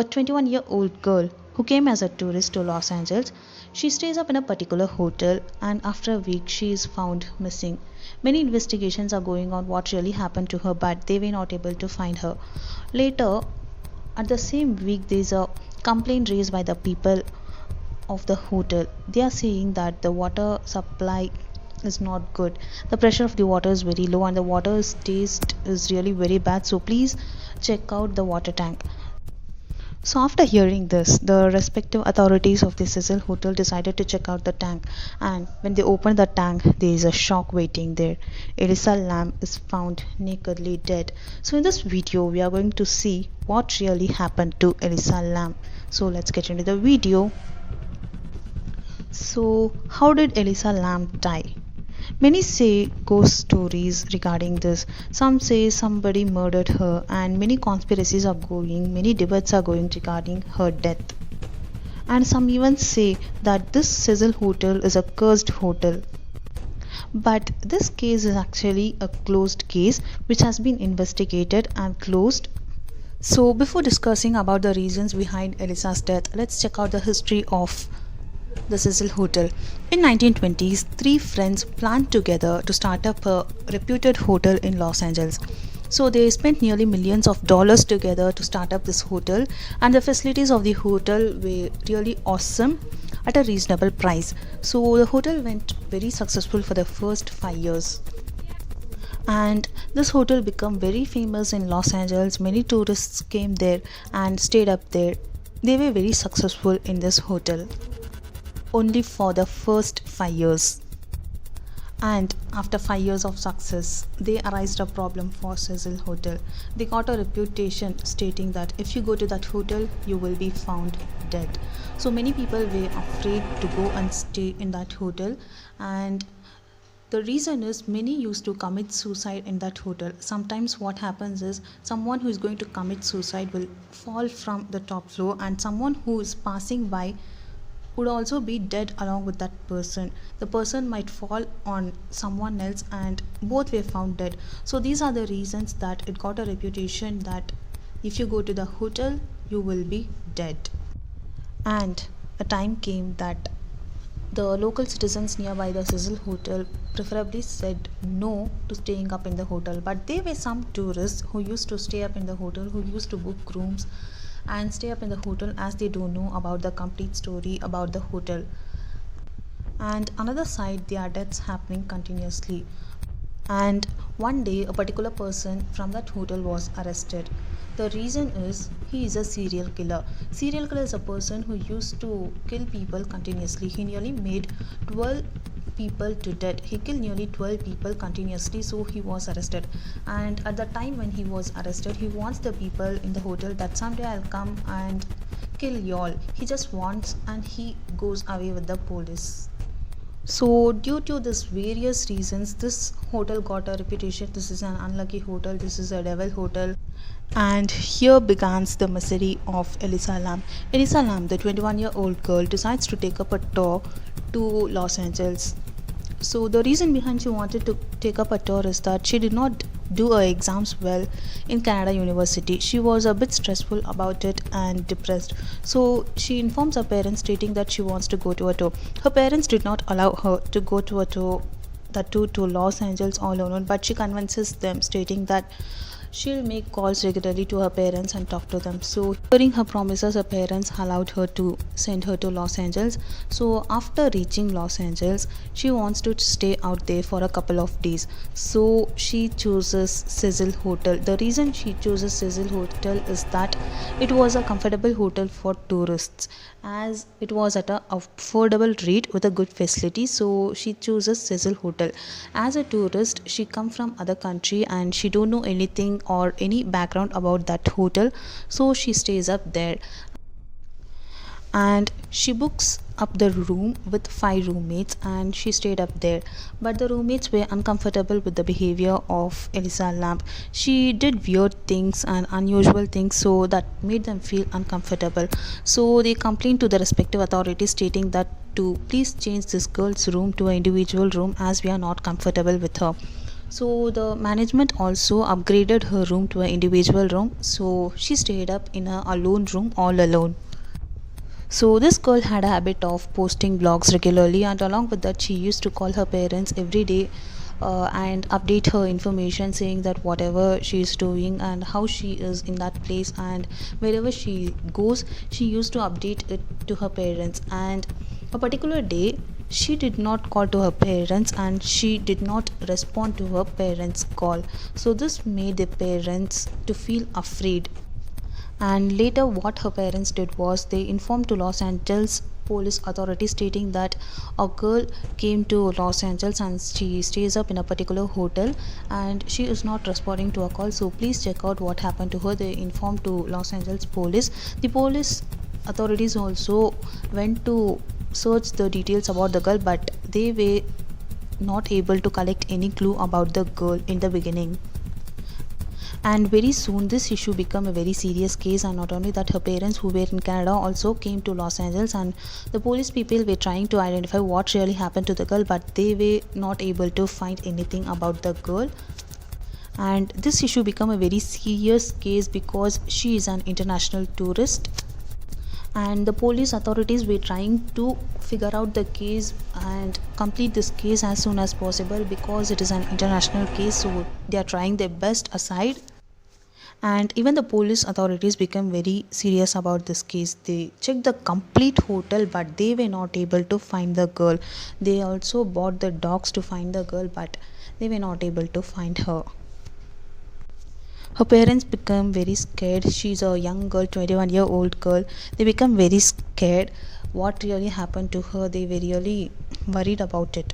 21-year-old girl who came as a tourist to Los Angeles. She stays up in a particular hotel and after a week she is found missing. Many investigations are going on what really happened to her, but they were not able to find her. Later, at the same week, there is a complaint raised by the people of the hotel. They are saying that the water supply is not good. The pressure of the water is very low and the water's taste is really very bad. So please check out the water tank. So after hearing this, the respective authorities of the Cecil hotel decided to check out the tank, and when they opened the tank, there is a shock waiting there. Elisa Lam is found nakedly dead. So in this video, we are going to see what really happened to Elisa Lam. So let's get into the video. So how did Elisa Lam die? Many say ghost stories regarding this. Some say somebody murdered her, and many conspiracies are going, many debates are going regarding her death. And some even say that this Cecil hotel is a cursed hotel. But this case is actually a closed case which has been investigated and closed. So before discussing about the reasons behind Elisa's death, let's check out the history of the Cecil Hotel. In 1920s, three friends planned together to start up a reputed hotel in Los Angeles. So they spent nearly millions of dollars together to start up this hotel, and the facilities of the hotel were really awesome at a reasonable price. So the hotel went very successful for the first 5 years. And this hotel became very famous in Los Angeles. Many tourists came there and stayed up there. They were very successful in this hotel only for the first 5 years. And after 5 years of success, they arised a problem for Cecil Hotel. They got a reputation stating that if you go to that hotel, you will be found dead. So many people were afraid to go and stay in that hotel, and the reason is many used to commit suicide in that hotel. Sometimes what happens is someone who is going to commit suicide will fall from the top floor, and someone who is passing by would also be dead along with that person. The person might fall on someone else and both were found dead. So these are the reasons that it got a reputation that if you go to the hotel, you will be dead. And a time came that the local citizens nearby the Cecil hotel preferably said no to staying up in the hotel, but there were some tourists who used to stay up in the hotel, who used to book rooms and stay up in the hotel as they don't know about the complete story about the hotel. And another side, there are deaths happening continuously. And one day a particular person from that hotel was arrested. The reason is he is a serial killer. Serial killer is a person who used to kill people continuously. He nearly made 12 people to death. He killed nearly 12 people continuously, so he was arrested. And at the time when he was arrested, he wants the people in the hotel that someday I'll come and kill y'all. He just wants, and he goes away with the police. So due to this various reasons, this hotel got a reputation. This is an unlucky hotel, this is a devil hotel. And here begins the misery of Elisa Lam. Elisa Lam, the 21-year-old girl, decides to take up a tour to Los Angeles. So the reason behind she wanted to take up a tour is that she did not do her exams well in Canada University. She was a bit stressful about it and depressed. So she informs her parents stating that she wants to go to a tour. Her parents did not allow her to go to a tour, that tour to Los Angeles all alone, but she convinces them stating that she'll make calls regularly to her parents and talk to them. So hearing her promises, her parents allowed her to send her to Los Angeles. So after reaching Los Angeles, she wants to stay out there for a couple of days. So she chooses Cecil Hotel. The reason she chooses Cecil Hotel is that it was a comfortable hotel for tourists, as it was at an affordable rate with a good facility. So she chooses Cecil Hotel. As a tourist, she come from other country and she don't know anything or any background about that hotel, so she stays up there and she books up the room with 5 roommates and she stayed up there. But the roommates were uncomfortable with the behavior of Elisa Lam. She did weird things and unusual things, so that made them feel uncomfortable. So they complained to the respective authorities stating that to please change this girl's room to an individual room as we are not comfortable with her. So the management also upgraded her room to an individual room, so she stayed up in a alone room all alone. So this girl had a habit of posting blogs regularly, and along with that, she used to call her parents every day and update her information, saying that whatever she is doing and how she is in that place, and wherever she goes, she used to update it to her parents. And a particular day, she did not call to her parents and she did not respond to her parents' call. So this made the parents to feel afraid, and later what her parents did was they informed to Los Angeles police authorities, stating that a girl came to Los Angeles and she stays up in a particular hotel and she is not responding to a call, so please check out what happened to her. They informed to Los Angeles police. The police authorities also went to search the details about the girl, but they were not able to collect any clue about the girl in the beginning. And very soon this issue became a very serious case, and not only that, her parents who were in Canada also came to Los Angeles, and the police people were trying to identify what really happened to the girl, but they were not able to find anything about the girl. And this issue became a very serious case because she is an international tourist, and the police authorities were trying to figure out the case and complete this case as soon as possible because it is an international case, so they are trying their best aside. And even the police authorities became very serious about this case. They checked the complete hotel, but they were not able to find the girl. They also bought the dogs to find the girl, but they were not able to find her. Her parents became very scared. She's a young girl, 21-year-old girl. They become very scared. What really happened to her? They were really worried about it.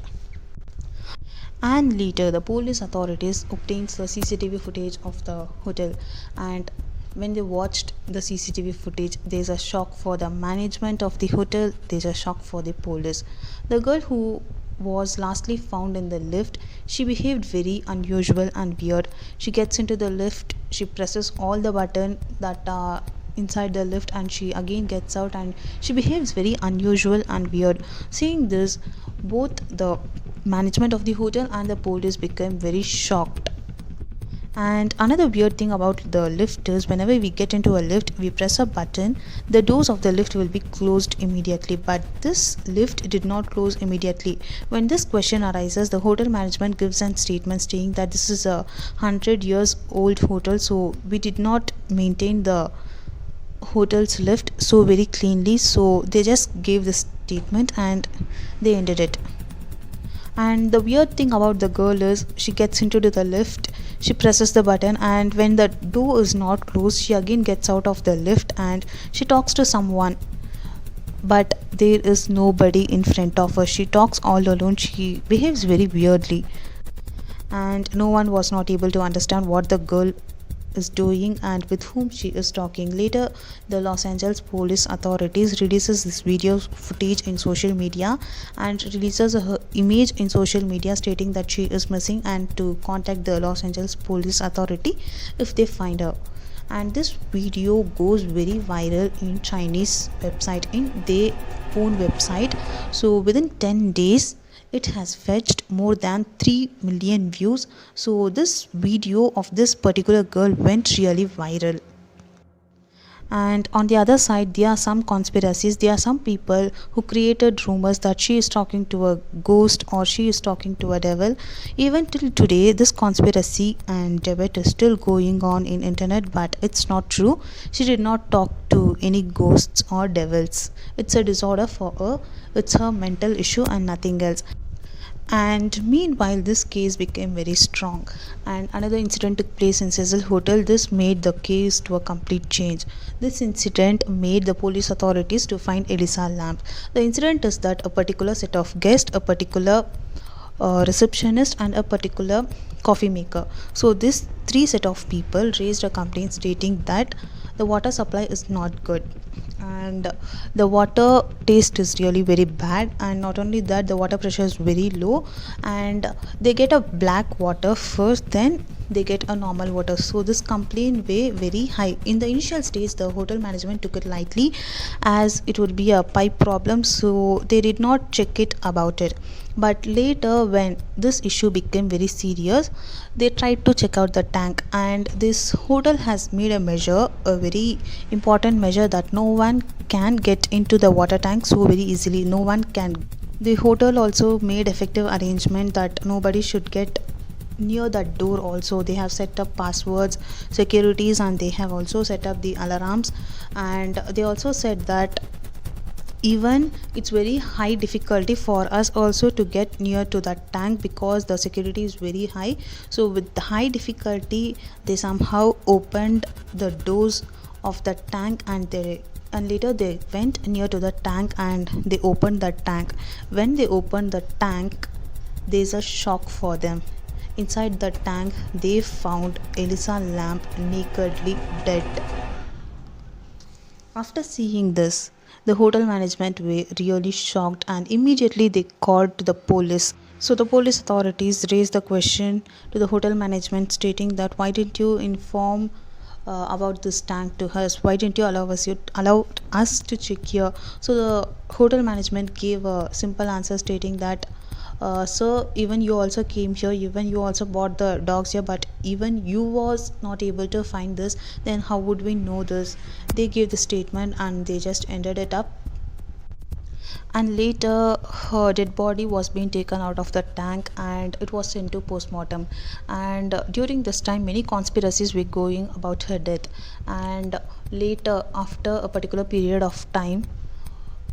And later the police authorities obtained the CCTV footage of the hotel, and when they watched the CCTV footage, there's a shock for the management of the hotel, there's a shock for the police. The girl who was lastly found in the lift, she behaved very unusual and weird. She gets into the lift, she presses all the button that are inside the lift, and she again gets out, and she behaves very unusual and weird. Seeing this, both the management of the hotel and the police became very shocked. And another weird thing about the lift is whenever we get into a lift, we press a button, the doors of the lift will be closed immediately, but this lift did not close immediately. When this question arises, the hotel management gives a statement saying that this is a 100 years old hotel, so we did not maintain the hotel's lift so very cleanly, so they just gave this statement and they ended it. And the weird thing about the girl is she gets into the lift, she presses the button, and when the door is not closed, she again gets out of the lift and she talks to someone, but there is nobody in front of her. She talks all alone, she behaves very weirdly, and no one was not able to understand what the girl is doing and with whom she is talking. Later, the Los Angeles police authorities releases this video footage in social media and releases her image in social media, stating that she is missing and to contact the Los Angeles police authority if they find her. And this video goes very viral in Chinese website, in their own website. So within 10 days it has fetched more than 3 million views. So this video of this particular girl went really viral. And on the other side, there are some conspiracies. There are some people who created rumors that she is talking to a ghost or she is talking to a devil. Even till today, this conspiracy and debate is still going on in internet, but it's not true. She did not talk to any ghosts or devils. It's a disorder for her. It's her mental issue and nothing else. And meanwhile, this case became very strong, and another incident took place in Cecil hotel. This made the case to a complete change. This incident made the police authorities to find Elisa Lam. The incident is that a particular set of guests, a particular receptionist and a particular coffee maker, so this three set of people raised a complaint stating that the water supply is not good and the water taste is really very bad, and not only that, the water pressure is very low and they get a black water first, then they get a normal water. So this complaint way very high. In the initial stage, the hotel management took it lightly as it would be a pipe problem, so they did not check it about it. But later, when this issue became very serious, they tried to check out the tank, and this hotel has made a measure, a very important measure, that no one can get into the water tank so very easily. No one can. The hotel also made effective arrangement that nobody should get near that door. Also, they have set up passwords, securities, and they have also set up the alarms. And they also said that even it's very high difficulty for us also to get near to that tank because the security is very high. So with the high difficulty, they somehow opened the doors of the tank, and later they went near to the tank and they opened the tank. When they opened the tank, there's a shock for them. Inside the tank, they found Elisa Lam nakedly dead. After seeing this, the hotel management were really shocked and immediately they called to the police. So the police authorities raised the question to the hotel management stating that why didn't you inform about this tank to us? Why didn't you allow us to check here? So the hotel management gave a simple answer stating that sir, even you also came here, even you also bought the dogs here, but even you was not able to find this, then how would we know this? They gave the statement and they just ended it up. And later her dead body was being taken out of the tank and it was sent to postmortem. And during this time many conspiracies were going about her death. And later, after a particular period of time,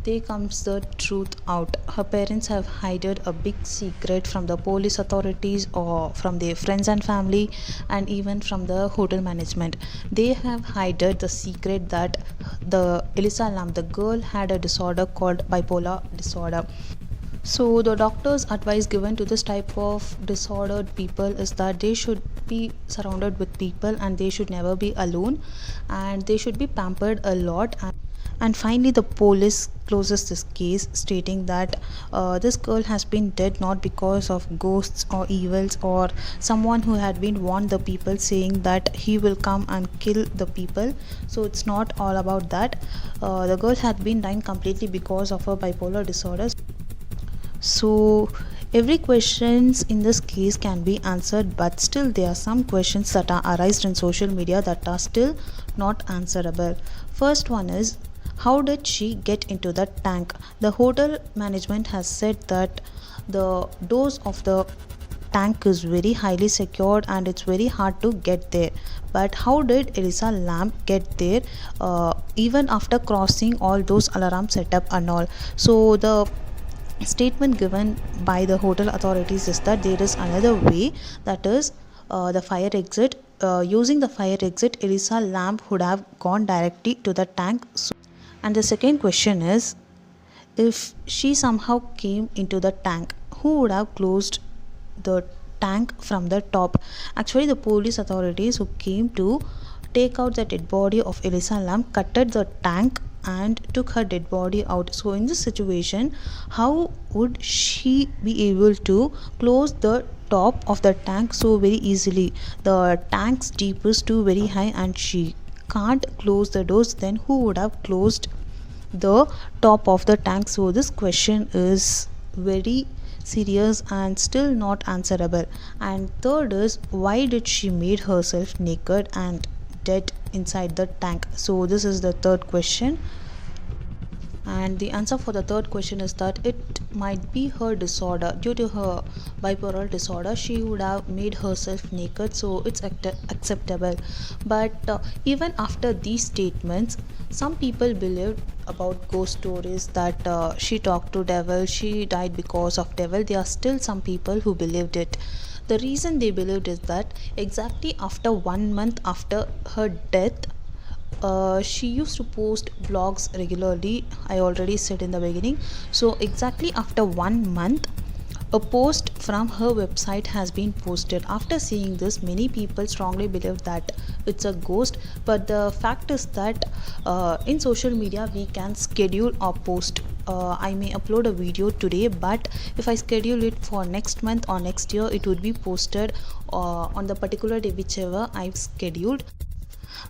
there comes the truth out. Her parents have hidden a big secret from the police authorities or from their friends and family, and even from the hotel management. They have hidden the secret that the Elisa Lam, the girl, had a disorder called bipolar disorder. So the doctor's advice given to this type of disordered people is that they should be surrounded with people and they should never be alone, and they should be pampered a lot. And finally, the police closes this case, stating that this girl has been dead not because of ghosts or evils or someone who had been warned the people saying that he will come and kill the people. So it's not all about that. The girl had been dying completely because of her bipolar disorder. So every questions in this case can be answered, but still there are some questions that are arised in social media that are still not answerable. First one is, how did she get into the tank? The hotel management has said that the doors of the tank is very highly secured and it's very hard to get there. But how did Elisa Lam get there even after crossing all those alarm setup and all? So the statement given by the hotel authorities is that there is another way, that is the fire exit. Using the fire exit, Elisa Lam would have gone directly to the tank. And the second question is, if she somehow came into the tank, who would have closed the tank from the top? Actually, the police authorities who came to take out the dead body of Elisa Lam cutted the tank and took her dead body out. So in this situation, how would she be able to close the top of the tank so very easily? The tank's deep is too very high and she can't close the doors. Then who would have closed the top of the tank? So this question is very serious and still not answerable. And third is, why did she made herself naked and dead inside the tank? So this is the third question. And the answer for the third question is that it might be her disorder. Due to her bipolar disorder, she would have made herself naked, so it's acceptable. But even after these statements, some people believe about ghost stories, that she talked to devil, she died because of devil. There are still some people who believed it. The reason they believed is that exactly after 1 month after her death, she used to post vlogs regularly. I already said in the beginning. So exactly after 1 month, a post from her website has been posted. After seeing this, many people strongly believe that it's a ghost. But the fact is that in social media we can schedule our post. I may upload a video today, but if I schedule it for next month or next year, it would be posted on the particular day whichever I've scheduled.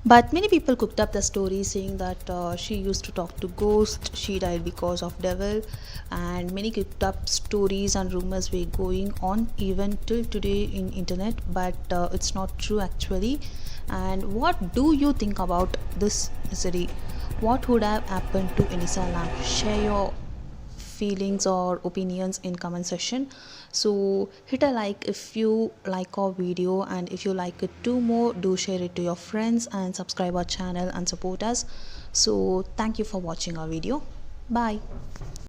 But many people cooked up the story saying that she used to talk to ghosts, she died because of devil, and many cooked up stories and rumors were going on even till today in internet. But it's not true actually. And what do you think about this mystery? What would have happened to Elisa Lam? Share your feelings or opinions in comment section. So hit a like if you like our video, and if you like it too more, do share it to your friends and subscribe our channel and support us. So thank you for watching our video. Bye.